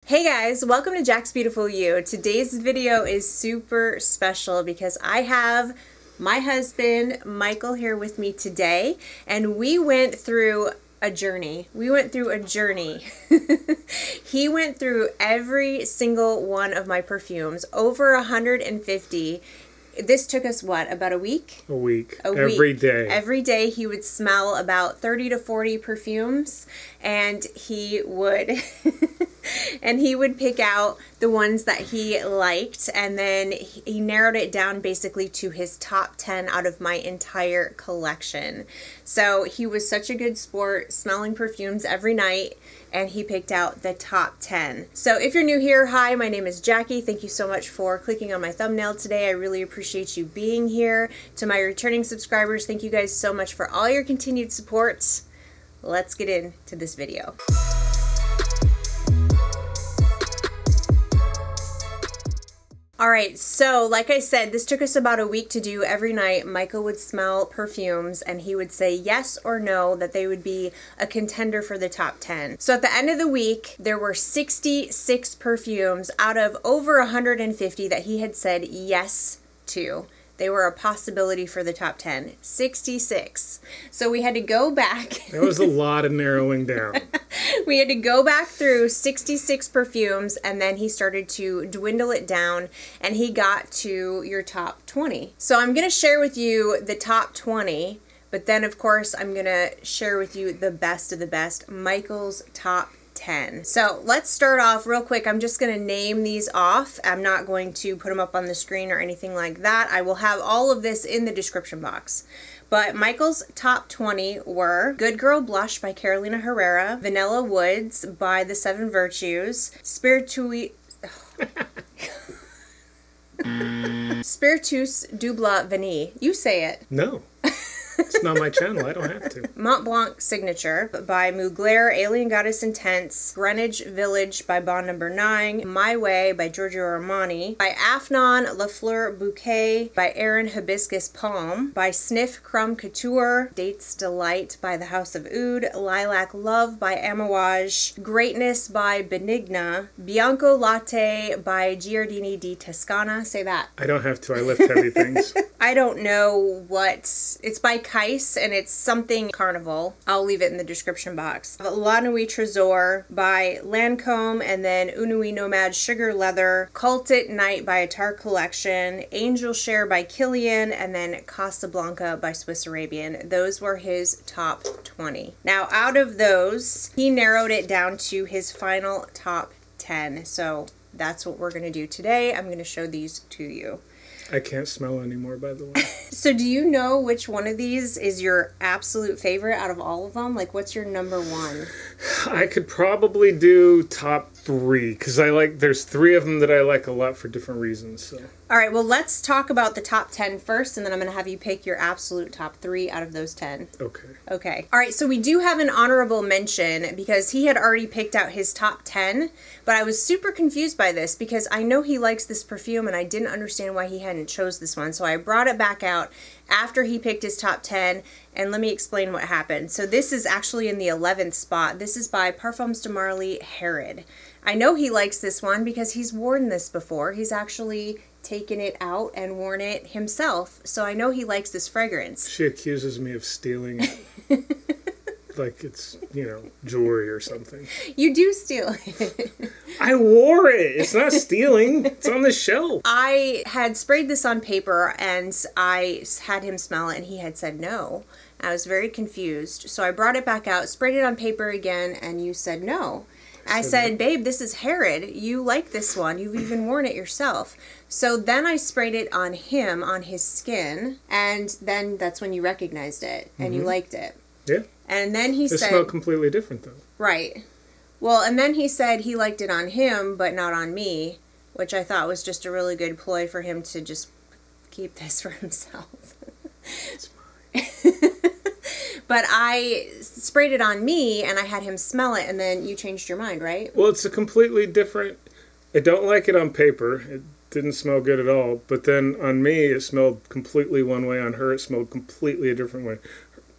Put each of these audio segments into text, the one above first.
Hey guys, welcome to Jack's Beautiful You. Today's video is super special because I have my husband Michael here with me today, and we went through a journey. He went through every single one of my perfumes, over 150. This took us, what, about a week? A week. Every day. Every day he would smell about 30 to 40 perfumes, and he would and he would pick out the ones that he liked, and then he narrowed it down basically to his top 10 out of my entire collection. So he was such a good sport, smelling perfumes every night, and he picked out the top 10. So if you're new here, hi, my name is Jackie. Thank you so much for clicking on my thumbnail today. I really appreciate you being here. To my returning subscribers, thank you guys so much for all your continued support. Let's get into this video. Alright, so like I said, this took us about a week to do every night. Michael would smell perfumes and he would say yes or no that they would be a contender for the top 10. So at the end of the week, there were 66 perfumes out of over 150 that he had said yes to. They were a possibility for the top 10. 66. So we had to go back. That was a lot of narrowing down. We had to go back through 66 perfumes, and then he started to dwindle it down, and he got to your top 20. So I'm going to share with you the top 20, but then of course I'm going to share with you the best of the best, Michael's top 10. So let's start off real quick. I'm just going to name these off. I'm not going to put them up on the screen or anything like that. I will have all of this in the description box. But Michael's top 20 were Good Girl Blush by Carolina Herrera, Vanilla Woods by The Seven Virtues, Spiritueuse du Blanc Vanille. You say it. No. It's not my channel. I don't have to. Mont Blanc Signature by Mugler, Alien Goddess Intense, Greenwich Village by Bond No. 9, My Way by Giorgio Armani, by Afnan, Fleur, Bouquet by Aerin, Hibiscus Palm, by Snif, Crumb, Coutoure, Dates Delight by The House of Oud, Lilac Love by Amouage, Greatness by Benigna, Bianco Latte by Giardini di Toscana. Say that. I don't have to. I lift heavy things. I don't know what. It's by Kyse, and it's something Carnavale. I'll leave it in the description box. La Nuit Trésor by Lancome, and then Nuit Nomad Sugar Leather, Khaltat Night by Aerin Collection, Angel Share by Kilian, and then Casablanca by Swiss Arabian. Those were his top 20. Now, out of those, he narrowed it down to his final top 10. So that's what we're going to do today. I'm going to show these to you. I can't smell anymore, by the way. So do you know which one of these is your absolute favorite out of all of them? Like, what's your number one? I could probably do top 3, because there's 3 of them that I like a lot for different reasons. So. All right, well, let's talk about the top 10 first, and then I'm going to have you pick your absolute top 3 out of those 10. Okay. Okay. All right, so we do have an honorable mention because he had already picked out his top 10, but I was super confused by this because I know he likes this perfume, and I didn't understand why he hadn't chose this one. So I brought it back out after he picked his top 10, and let me explain what happened. So this is actually in the 11th spot. This is by Parfums de Marly Herrera. I know he likes this one because he's worn this before. He's actually taken it out and worn it himself. So I know he likes this fragrance. She accuses me of stealing it. Like it's, jewelry or something. You do steal it. I wore it. It's not stealing. It's on the shelf. I had sprayed this on paper and I had him smell it and he had said no. I was very confused. So I brought it back out, sprayed it on paper again, and you said no. I said, babe, this is Herrera. You like this one. You've even worn it yourself. So then I sprayed it on him, on his skin, and then that's when you recognized it and you liked it. Yeah. And then he said... It smelled completely different, though. Right. Well, and then he said he liked it on him, but not on me, which I thought was just a really good ploy for him to just keep this for himself. It's mine. But I sprayed it on me, and I had him smell it, and then you changed your mind, right? Well, it's a completely different... I don't like it on paper. It didn't smell good at all. But then on me, it smelled completely one way. On her, it smelled completely a different way.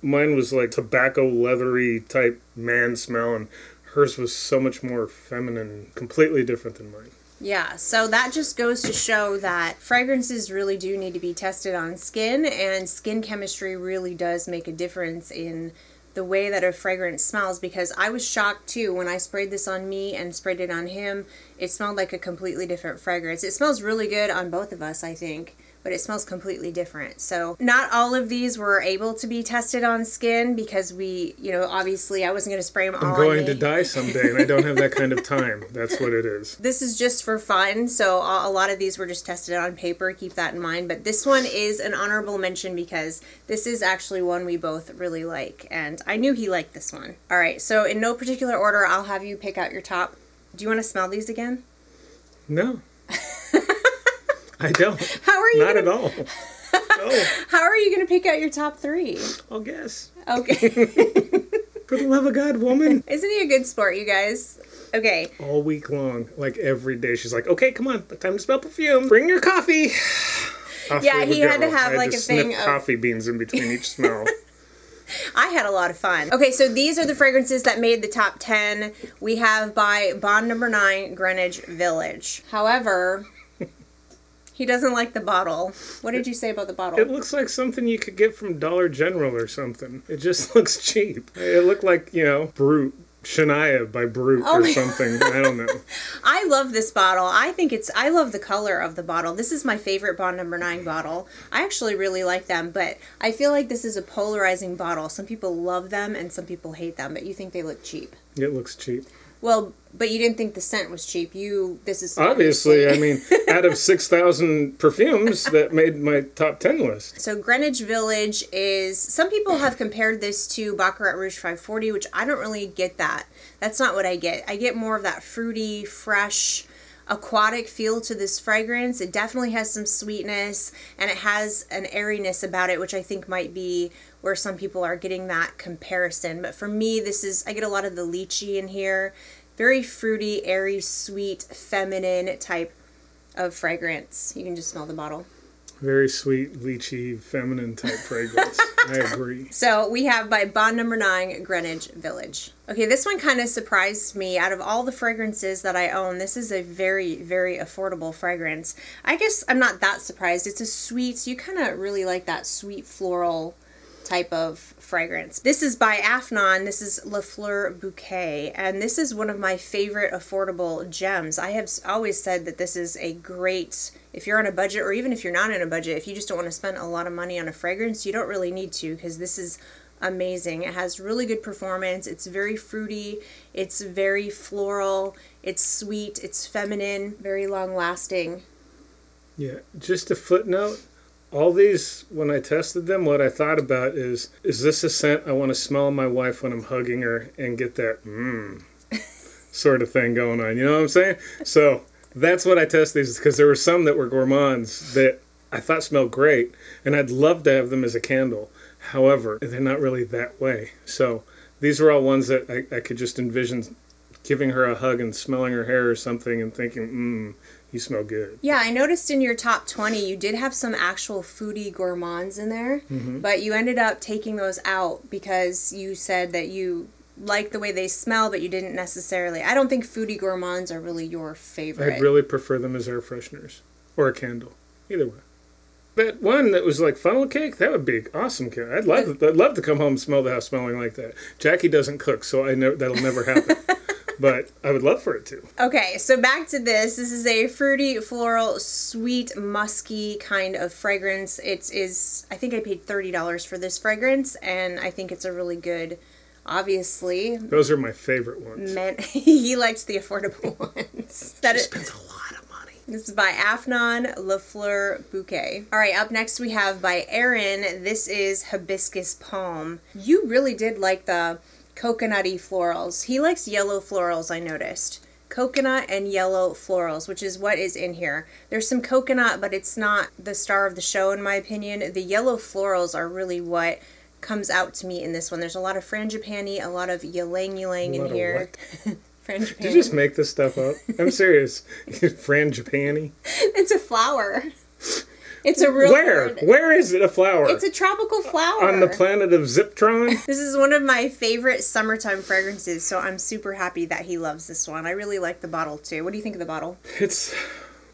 Mine was like tobacco leathery type man smell, and hers was so much more feminine, completely different than mine. Yeah, so that just goes to show that fragrances really do need to be tested on skin, and skin chemistry really does make a difference in the way that a fragrance smells, because I was shocked too when I sprayed this on me and sprayed it on him. It smelled like a completely different fragrance. It smells really good on both of us, I think, but it smells completely different. So not all of these were able to be tested on skin because we, you know, obviously I wasn't going to spray them all on me. I'm going to die someday and I don't have that kind of time. That's what it is. This is just for fun, so a lot of these were just tested on paper. Keep that in mind. But this one is an honorable mention because this is actually one we both really like, and I knew he liked this one. All right, so in no particular order, I'll have you pick out your top. Do you want to smell these again? No. I don't. How are you? Not at all. No. How are you going to pick out your top 3? I'll guess. Okay. For the love of God, woman. Isn't he a good sport, you guys? Okay. All week long, like every day, she's like, okay, come on, time to smell perfume. Bring your coffee. Off Yeah, he had to have like a thing of of coffee beans in between each smell. I had a lot of fun. Okay, so these are the fragrances that made the top 10. We have by Bond Number 9, Greenwich Village. However, he doesn't like the bottle. What did you say about the bottle? It looks like something you could get from Dollar General or something. It just looks cheap. It looked like, you know, Brute. Shania by Brute or something. I don't know. I love this bottle. I love the color of the bottle. This is my favorite Bond Number 9 bottle. I actually really like them, but I feel like this is a polarizing bottle. Some people love them and some people hate them, but you think they look cheap. It looks cheap. Well, but you didn't think the scent was cheap. This is obviously, I mean, out of 6,000 perfumes that made my top 10 list. So Greenwich Village is, some people have compared this to Baccarat Rouge 540, which I don't really get that. That's not what I get. I get more of that fruity, fresh, aquatic feel to this fragrance. It definitely has some sweetness, and it has an airiness about it, which I think might be where some people are getting that comparison. But for me, I get a lot of the lychee in here. Very fruity, airy, sweet, feminine type of fragrance. You can just smell the bottle. Very sweet, lychee, feminine type fragrance. I agree. So we have by Bond Number 9, Greenwich Village. Okay, this one kind of surprised me. Out of all the fragrances that I own, this is a very, very affordable fragrance. I guess I'm not that surprised. It's a sweet, you kind of really like that sweet floral type of fragrance. This is by Afnan. This is La Fleur Bouquet, and this is one of my favorite affordable gems. I have always said that this is a great, if you're on a budget, or even if you're not on a budget, if you just don't want to spend a lot of money on a fragrance, you don't really need to, because this is amazing. It has really good performance. It's very fruity. It's very floral. It's sweet. It's feminine. Very long lasting. Yeah, just a footnote. All these, when I tested them, what I thought about is this a scent I want to smell my wife when I'm hugging her and get that sort of thing going on? You know what I'm saying? So that's what I test these, because there were some that were gourmands that I thought smelled great, and I'd love to have them as a candle. However, they're not really that way. So these were all ones that I could just envision giving her a hug and smelling her hair or something and thinking, you smell good. Yeah, I noticed in your top 20, you did have some actual foodie gourmands in there, but you ended up taking those out because you said that you like the way they smell, but you didn't necessarily. I don't think foodie gourmands are really your favorite. I'd really prefer them as air fresheners or a candle. Either way. That one that was like funnel cake, that would be awesome. I'd love to come home and smell the house smelling like that. Jackie doesn't cook, so that'll never happen. But I would love for it to. Okay, so back to this. This is a fruity, floral, sweet, musky kind of fragrance. It is, I think I paid $30 for this fragrance, and I think it's a really good, obviously. Those are my favorite ones. He likes the affordable ones. He spends a lot of money. This is by Afnan, La Fleur Bouquet. All right, up next we have by Aerin. This is Hibiscus Palm. You really did like the coconutty florals. He likes yellow florals, I noticed. Coconut and yellow florals, which is what is in here. There's some coconut, but it's not the star of the show in my opinion. The yellow florals are really what comes out to me in this one. There's a lot of frangipani, a lot of ylang-ylang in here. Frangipani. Did you just make this stuff up? I'm serious. Frangipani? It's a flower. It's a real Where? word. Where is it a flower? It's a tropical flower. On the planet of Ziptron? This is one of my favorite summertime fragrances, so I'm super happy that he loves this one. I really like the bottle too. What do you think of the bottle? It's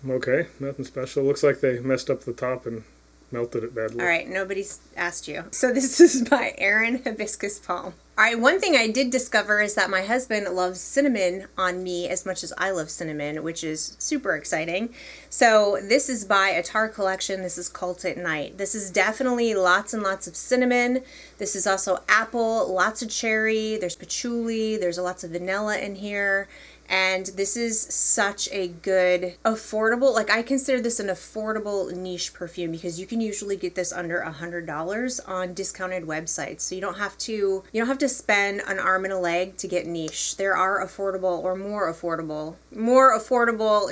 okay. Nothing special. Looks like they messed up the top and melted it badly. All right, nobody's asked you. So this is by Aerin Hibiscus Palm. All right, one thing I did discover is that my husband loves cinnamon on me as much as I love cinnamon, which is super exciting. So this is by Aerin Collection. This is Khaltat Night. This is definitely lots and lots of cinnamon. This is also apple, lots of cherry. There's patchouli. There's lots of vanilla in here. And this is such a good, affordable, like I consider this an affordable niche perfume because you can usually get this under $100 on discounted websites. So you don't have to spend an arm and a leg to get niche. There are affordable or more affordable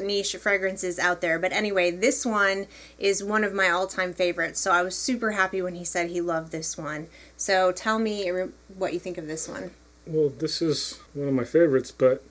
niche fragrances out there. But anyway, this one is one of my all-time favorites. So I was super happy when he said he loved this one. So tell me what you think of this one. Well, this is one of my favorites, but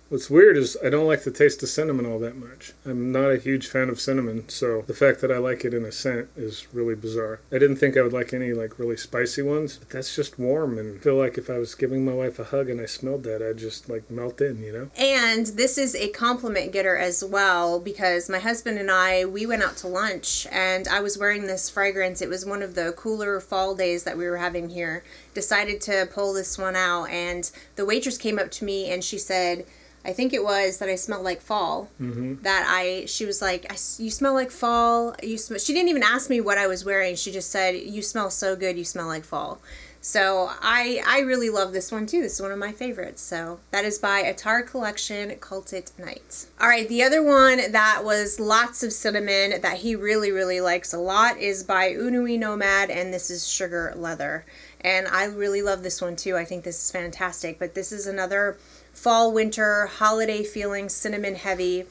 what's weird is I don't like the taste of cinnamon all that much. I'm not a huge fan of cinnamon, so the fact that I like it in a scent is really bizarre. I didn't think I would like any like really spicy ones, but that's just warm, and I feel like if I was giving my wife a hug and I smelled that, I'd just like melt in, you know? And this is a compliment getter as well because my husband and we went out to lunch and I was wearing this fragrance. It was one of the cooler fall days that we were having here. Decided to pull this one out and the waitress came up to me and she said, I think it was that I smelled like fall. Mm-hmm. She was like, you smell like fall. She didn't even ask me what I was wearing. She just said, you smell so good. You smell like fall. So I really love this one too. This is one of my favorites. So that is by Aerin Collection, Khaltat Night. All right, the other one that was lots of cinnamon that he really, really likes a lot is by Nuit Nomad, and this is Sugar Leather. And I really love this one too. I think this is fantastic. But this is another fall, winter, holiday feeling, cinnamon heavy.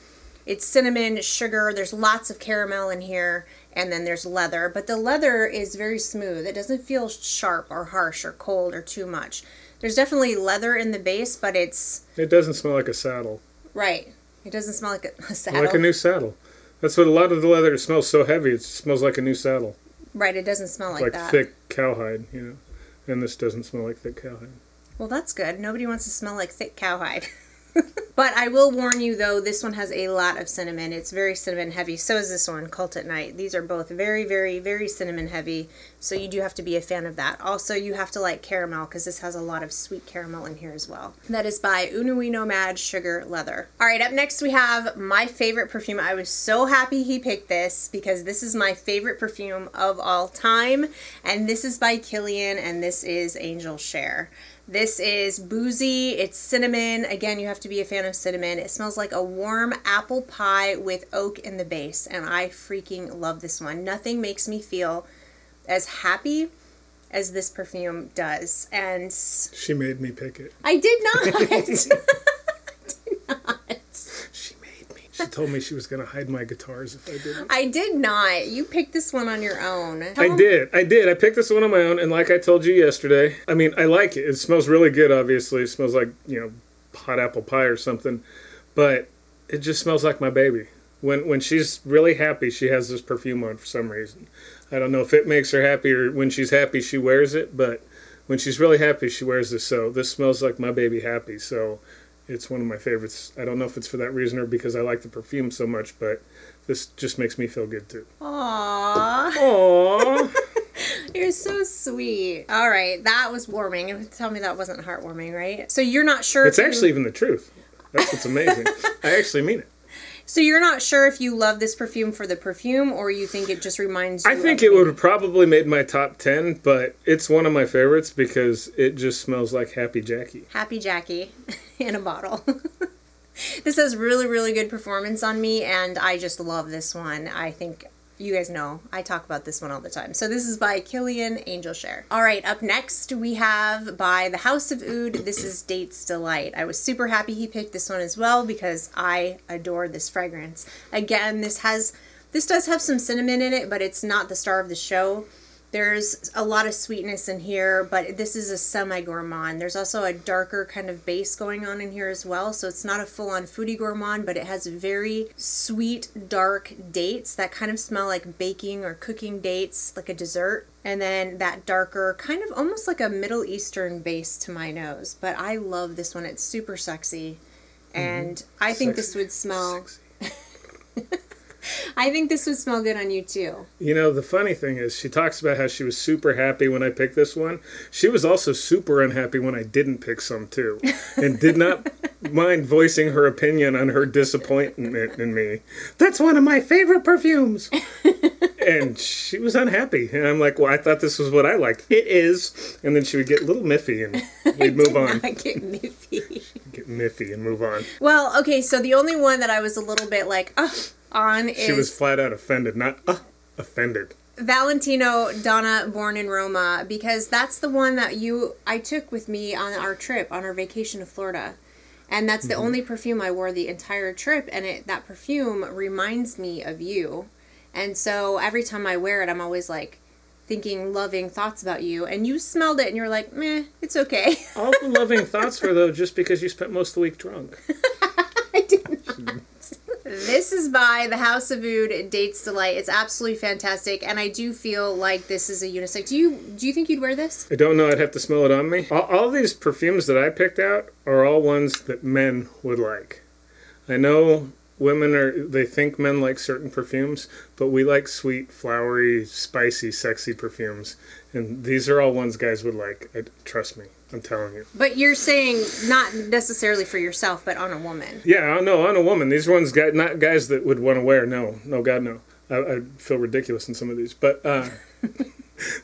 It's cinnamon, sugar, there's lots of caramel in here, and then there's leather. But the leather is very smooth. It doesn't feel sharp or harsh or cold or too much. There's definitely leather in the base, but it doesn't smell like a saddle. Right. It doesn't smell like a saddle. Like a new saddle. That's what a lot of the leather, it smells so heavy, it smells like a new saddle. Right, it doesn't smell like that. Like thick cowhide, you know. And this doesn't smell like thick cowhide. Well, that's good. Nobody wants to smell like thick cowhide. But I will warn you, though, this one has a lot of cinnamon. It's very cinnamon heavy. So is this one, Khaltat Night. These are both very, very, very cinnamon heavy. So you do have to be a fan of that. Also, you have to like caramel because this has a lot of sweet caramel in here as well. That is by Nuit Nomad Sugar Leather. All right, up next we have my favorite perfume. I was so happy he picked this because this is my favorite perfume of all time. And this is by Kilian, and this is Angel Share. This is boozy, it's cinnamon. Again, you have to be a fan of cinnamon. It smells like a warm apple pie with oak in the base, and I freaking love this one. Nothing makes me feel as happy as this perfume does. And she made me pick it. I did not. I did not. She told me she was going to hide my guitars if I didn't. I did not. You picked this one on your own. I did. I picked this one on my own, and like I told you yesterday, I mean, I like it. It smells really good, obviously. It smells like, you know, hot apple pie or something. But it just smells like my baby. When she's really happy, she has this perfume on for some reason. I don't know if it makes her happy or when she's happy she wears it, but when she's really happy, she wears this. So this smells like my baby happy, so it's one of my favorites. I don't know if it's for that reason or because I like the perfume so much, but this just makes me feel good too. Aww. Aww. You're so sweet. All right, that was warming. Tell me that wasn't heartwarming, right? So you're not sure It's actually even the truth. That's what's amazing. I actually mean it. So you're not sure if you love this perfume for the perfume or you think it just reminds you I think it would have probably made my top 10, but it's one of my favorites because it just smells like Happy Jackie. Happy Jackie in a bottle. This has really, really good performance on me, and I just love this one. I think you guys know I talk about this one all the time. So this is by Kilian, Angel Share. All right, up next we have by the House of Oud. This is Date's Delight. I was super happy he picked this one as well because I adore this fragrance. Again, this does have some cinnamon in it, but it's not the star of the show. There's a lot of sweetness in here, but this is a semi-gourmand. There's also a darker kind of base going on in here as well, so it's not a full-on foodie gourmand, but it has very sweet, dark dates that kind of smell like baking or cooking dates, like a dessert. And then that darker, kind of almost like a Middle Eastern base to my nose. But I love this one. It's super sexy. And I think this would smell... I think this would smell good on you too. You know, the funny thing is, she talks about how she was super happy when I picked this one. She was also super unhappy when I didn't pick some too, and did not mind voicing her opinion on her disappointment in me. That's one of my favorite perfumes. And she was unhappy. And I'm like, well, I thought this was what I liked. It is. And then she would get a little miffy and we'd move on. I get miffy. Get miffy and move on. Well, okay, so the only one that I was a little bit like, on is... She was flat out offended, not offended. Valentino Donna Born in Roma, because that's the one that I took with me on our trip, on our vacation to Florida. And that's the only perfume I wore the entire trip, and that perfume reminds me of you. And so every time I wear it, I'm always like thinking loving thoughts about you. And you smelled it and you're like, meh, it's okay. All the loving thoughts were, though, just because you spent most of the week drunk. I did not. This is by the House of Oud Dates Delight. It's absolutely fantastic. And I do feel like this is a unisex. Do you think you'd wear this? I don't know. I'd have to smell it on me. All these perfumes that I picked out are all ones that men would like. I know... they think men like certain perfumes, but we like sweet, flowery, spicy, sexy perfumes. And these are all ones guys would like. Trust me, I'm telling you. But you're saying not necessarily for yourself, but on a woman. Yeah, no, on a woman. These ones, not guys that would want to wear. No, God, no. I feel ridiculous in some of these. But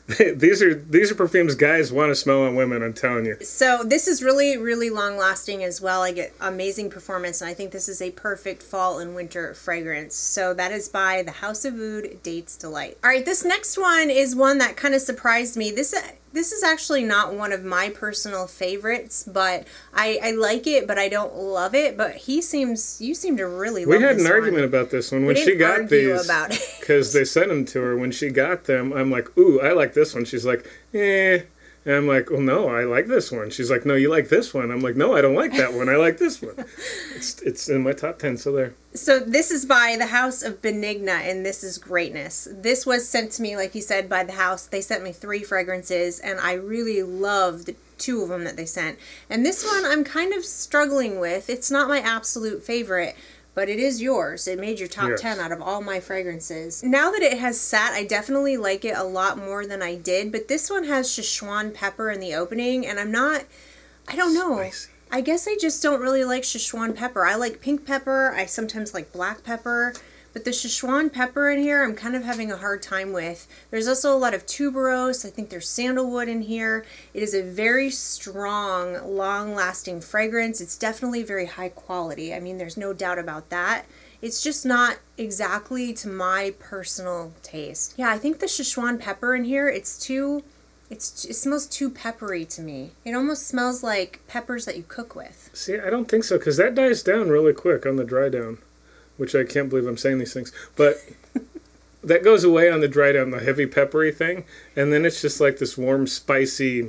these are perfumes guys want to smell on women, I'm telling you. So this is really, really long lasting as well. I get amazing performance, and I think this is a perfect fall and winter fragrance. So that is by the House of Oud Dates Delight. All right, this next one is one that kind of surprised me. This is actually not one of my personal favorites, but I like it, but I don't love it. But you seem to really love this one. We had an argument about this one when she got these, because they sent them to her. When she got them, I'm like, ooh, I like this one. She's like, eh. And I'm like, well, no, I like this one. She's like, no, you like this one. I'm like, no, I don't like that one. I like this one. It's in my top 10, so there. So this is by the House of Benigna, and this is Greatness. This was sent to me, like you said, by the house. They sent me 3 fragrances, and I really loved 2 of them that they sent. And this one I'm kind of struggling with. It's not my absolute favorite, but it is yours. It made your top 10 out of all my fragrances. Now that it has sat, I definitely like it a lot more than I did. But this one has Szechuan pepper in the opening, and I don't know. Spicy. I guess I just don't really like Szechuan pepper. I like pink pepper. I sometimes like black pepper. But the Szechuan pepper in here, I'm kind of having a hard time with. There's also a lot of tuberose. I think there's sandalwood in here. It is a very strong, long-lasting fragrance. It's definitely very high quality. I mean, there's no doubt about that. It's just not exactly to my personal taste. Yeah, I think the Szechuan pepper in here, it smells too peppery to me. It almost smells like peppers that you cook with. See, I don't think so, because that dies down really quick on the dry down. Which I can't believe I'm saying these things. But that goes away on the dry down, the heavy peppery thing. And then it's just like this warm, spicy...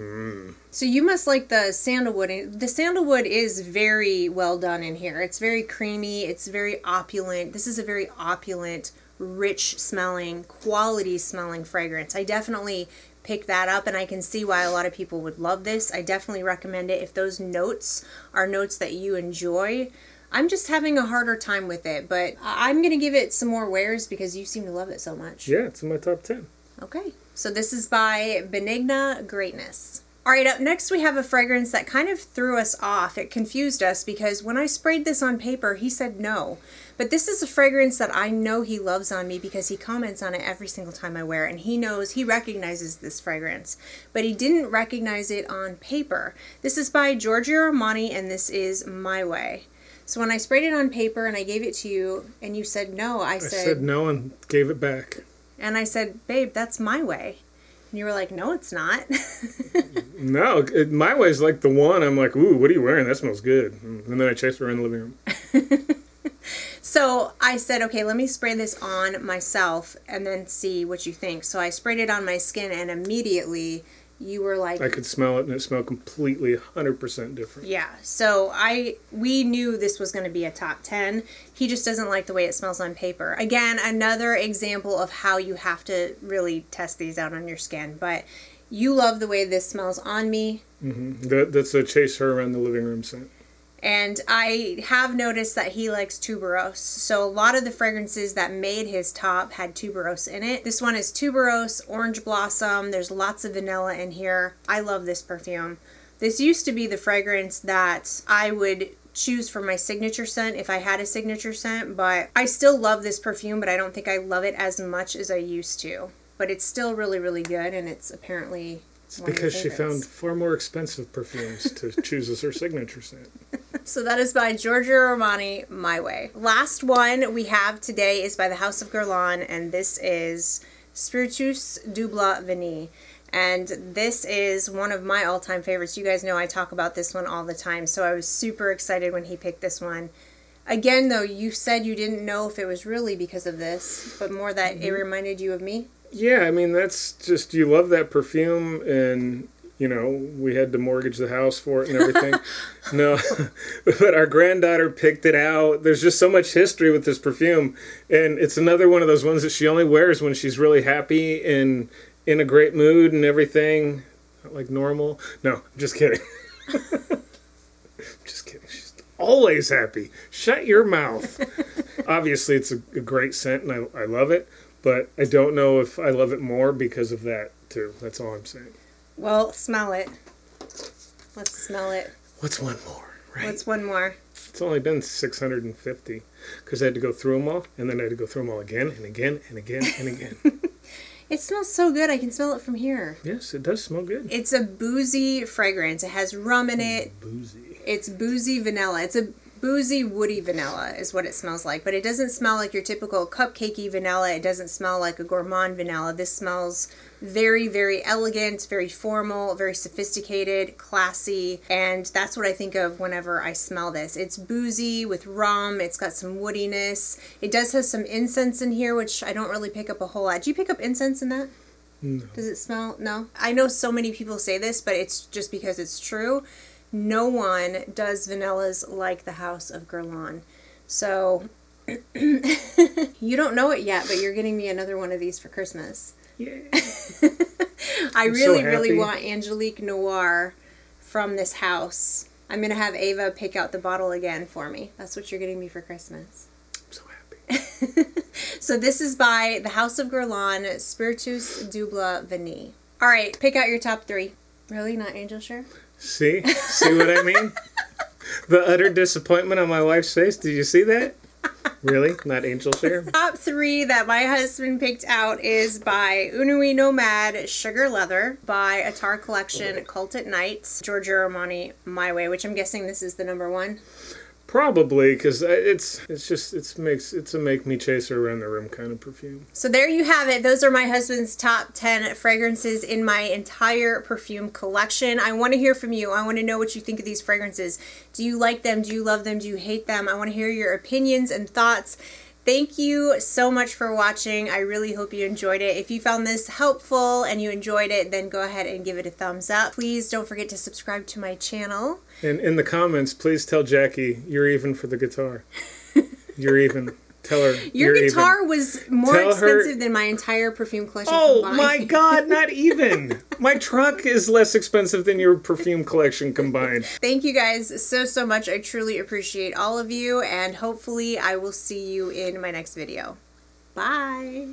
So you must like the sandalwood. The sandalwood is very well done in here. It's very creamy. It's very opulent. This is a very opulent, rich smelling, quality smelling fragrance. I definitely pick that up, and I can see why a lot of people would love this. I definitely recommend it if those notes are notes that you enjoy. I'm just having a harder time with it, but I'm going to give it some more wears because you seem to love it so much. Yeah, it's in my top 10. Okay, so this is by Benigna Greatness. All right, up next we have a fragrance that kind of threw us off. It confused us because when I sprayed this on paper, he said no. But this is a fragrance that I know he loves on me because he comments on it every single time I wear it, and he recognizes this fragrance. But he didn't recognize it on paper. This is by Giorgio Armani, and this is My Way. So when I sprayed it on paper and I gave it to you and you said no, I said no and gave it back. And I said, babe, that's My Way. And you were like, no, it's not. No, My Way is like the one. I'm like, ooh, what are you wearing? That smells good. And then I chased her around the living room. So I said, okay, let me spray this on myself and then see what you think. So I sprayed it on my skin, and immediately you were like... I could smell it, and it smelled completely 100% different. Yeah. So we knew this was going to be a top 10. He just doesn't like the way it smells on paper. Again, another example of how you have to really test these out on your skin. But you love the way this smells on me. Mm-hmm. That's a chase her around the living room scent. And I have noticed that he likes tuberose. So a lot of the fragrances that made his top had tuberose in it. This one is tuberose, orange blossom. There's lots of vanilla in here. I love this perfume. This used to be the fragrance that I would choose for my signature scent if I had a signature scent. But I still love this perfume, but I don't think I love it as much as I used to. But it's still really, really good, and it's apparently... It's because she found far more expensive perfumes to choose as her signature scent. So that is by Giorgio Armani My Way. Last one we have today is by the House of Guerlain, and this is Spiritueuse Vanille. And this is one of my all-time favorites. You guys know I talk about this one all the time, so I was super excited when he picked this one. Again, though, you said you didn't know if it was really because of this, but more that it reminded you of me. Yeah, I mean, that's just, you love that perfume, and, you know, we had to mortgage the house for it and everything. No, but our granddaughter picked it out. There's just so much history with this perfume, and it's another one of those ones that she only wears when she's really happy and in a great mood and everything. Not like normal. No, I'm just kidding. Just kidding. She's always happy. Shut your mouth. Obviously, it's a great scent, and I love it. But I don't know if I love it more because of that, too. That's all I'm saying. Well, smell it. Let's smell it. What's one more, right? What's one more? It's only been 650 because I had to go through them all, and then I had to go through them all again and again and again and again. It smells so good. I can smell it from here. Yes, it does smell good. It's a boozy fragrance. It has rum in it. Boozy. It's boozy vanilla. It's a boozy, woody vanilla is what it smells like. But it doesn't smell like your typical cupcakey vanilla. It doesn't smell like a gourmand vanilla. This smells very, very elegant, very formal, very sophisticated, classy. And that's what I think of whenever I smell this. It's boozy with rum. It's got some woodiness. It does have some incense in here, which I don't really pick up a whole lot. Do you pick up incense in that? No. Does it smell? No. I know so many people say this, but it's just because it's true. No one does vanillas like the House of Guerlain. So, you don't know it yet, but you're getting me another one of these for Christmas. Yeah. I really want Angelique Noir from this house. I'm going to have Ava pick out the bottle again for me. That's what you're getting me for Christmas. I'm so happy. So this is by the House of Guerlain, Spiritueuse Vanille. All right, pick out your top 3. Really? Not Angel Share? See what I mean? The utter disappointment on my wife's face. Did you see that? Really? Not Angel Share? Top 3 that my husband picked out is by Nuit Nomad Sugar Leather, by Attar Collection Khaltat Night, Giorgio Armani My Way, which I'm guessing this is the number 1. Probably, because it's a make me chase her around the room kind of perfume. So there you have it. Those are my husband's top 10 fragrances in my entire perfume collection. I want to hear from you. I want to know what you think of these fragrances. Do you like them? Do you love them? Do you hate them? I want to hear your opinions and thoughts. Thank you so much for watching. I really hope you enjoyed it. If you found this helpful and you enjoyed it, then go ahead and give it a thumbs up. Please don't forget to subscribe to my channel. And in the comments, please tell Jackie you're even for the guitar. You're even. Tell her your guitar was more expensive than my entire perfume collection combined. Oh my God, not even. My truck is less expensive than your perfume collection combined. Thank you guys so much. I truly appreciate all of you, and hopefully I will see you in my next video. Bye.